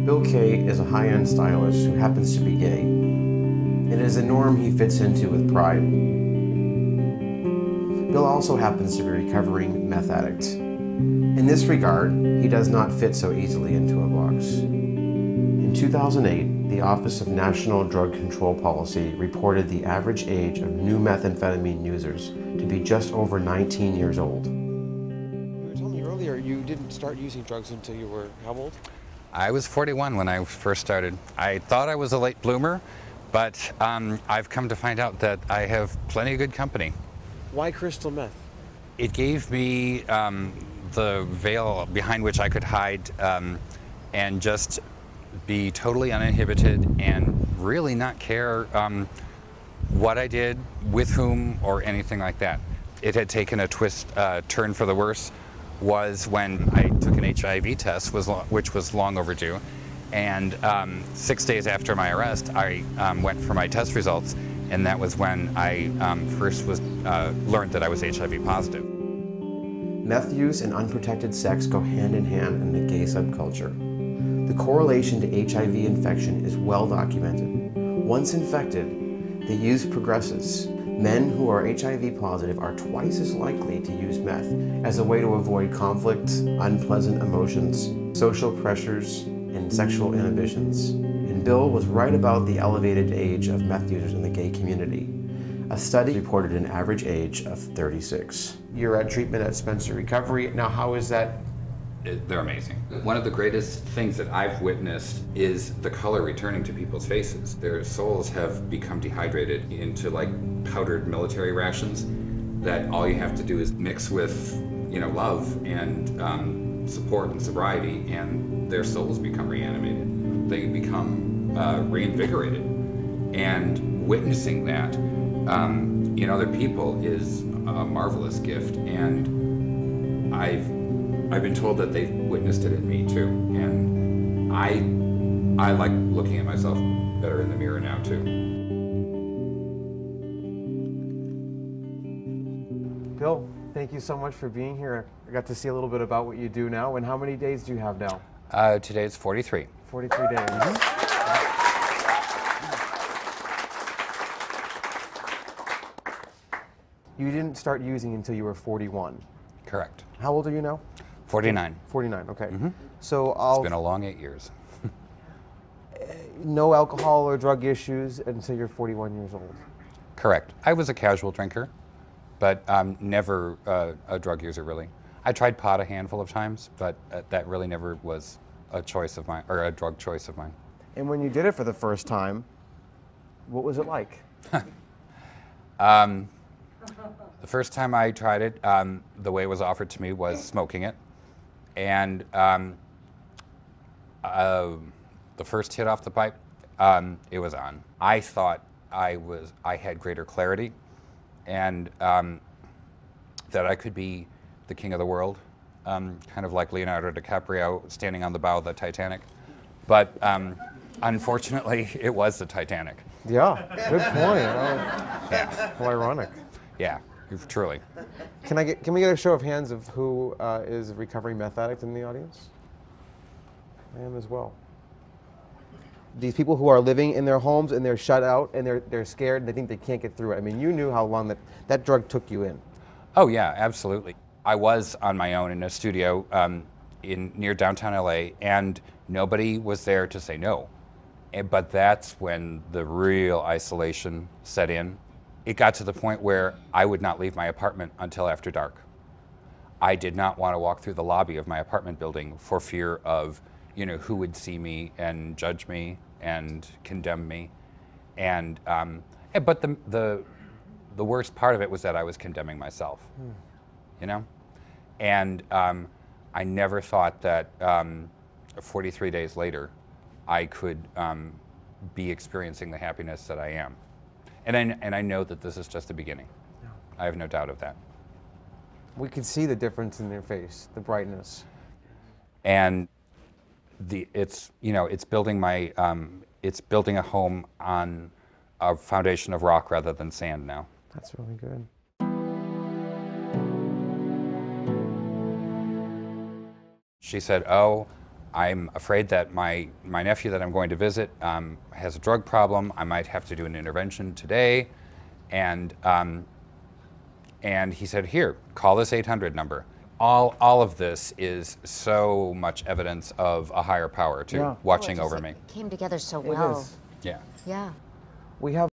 Bill Kay is a high-end stylist who happens to be gay. It is a norm he fits into with pride. Bill also happens to be a recovering meth addict. In this regard, he does not fit so easily into a box. In 2008, the Office of National Drug Control Policy reported the average age of new methamphetamine users to be just over 19 years old. You were telling me earlier you didn't start using drugs until you were how old? I was 41 when I first started. I thought I was a late bloomer, but I've come to find out that I have plenty of good company. Why crystal meth? It gave me the veil behind which I could hide and just be totally uninhibited and really not care what I did, with whom, or anything like that. It had taken a turn for the worse was when I took an HIV test, which was long overdue, and 6 days after my arrest, I went for my test results, and that was when I first learned that I was HIV positive. Meth use and unprotected sex go hand in hand in the gay subculture. The correlation to HIV infection is well documented. Once infected, the use progresses. Men who are HIV positive are twice as likely to use meth as a way to avoid conflict, unpleasant emotions, social pressures, and sexual inhibitions. And Bill was right about the elevated age of meth users in the gay community. A study reported an average age of 36. You're at treatment at Spencer Recovery. Now, how is that? They're amazing. One of the greatest things that I've witnessed is the color returning to people's faces. Their souls have become dehydrated into like powdered military rations that all you have to do is mix with, love and support and sobriety, and their souls become reanimated. They become reinvigorated. And witnessing that in other people is a marvelous gift, and I've been told that they've witnessed it in me too, and I like looking at myself better in the mirror now too. Bill, thank you so much for being here. I got to see a little bit about what you do now. And how many days do you have now? Today it's 43. 43 days. You didn't start using until you were 41. Correct. How old are you now? 49. 49, okay. Mm-hmm. So It's been a long 8 years. No alcohol or drug issues until you're 41 years old. Correct. I was a casual drinker, but never a drug user really. I tried pot a handful of times, but that really never was a choice of mine, or a drug choice of mine. And when you did it for the first time, what was it like? The first time I tried it, the way it was offered to me was smoking it. And the first hit off the pipe, it was on. I thought I had greater clarity, and that I could be the king of the world, kind of like Leonardo DiCaprio standing on the bow of the Titanic. But unfortunately, it was the Titanic. Yeah, good point. Yeah. How ironic. Yeah, truly. Can we get a show of hands of who is a recovering meth addict in the audience? I am as well. These people who are living in their homes and they're shut out and they're scared and they think they can't get through it. I mean, you knew how long that drug took you in. Oh yeah, absolutely. I was on my own in a studio near downtown LA, and nobody was there to say no. But that's when the real isolation set in. It got to the point where I would not leave my apartment until after dark. I did not want to walk through the lobby of my apartment building for fear of, who would see me and judge me and condemn me. And but the worst part of it was that I was condemning myself, And I never thought that 43 days later I could be experiencing the happiness that I am. And I know that this is just the beginning. Yeah. I have no doubt of that. We could see the difference in their face, the brightness. And it's building it's building a home on a foundation of rock rather than sand now. That's really good. She said, "Oh, I'm afraid that my nephew that I'm going to visit has a drug problem. I might have to do an intervention today. And he said, here, call this 800 number. All of this is so much evidence of a higher power too, watching over me. It came together so well. Is. Yeah. Yeah. We have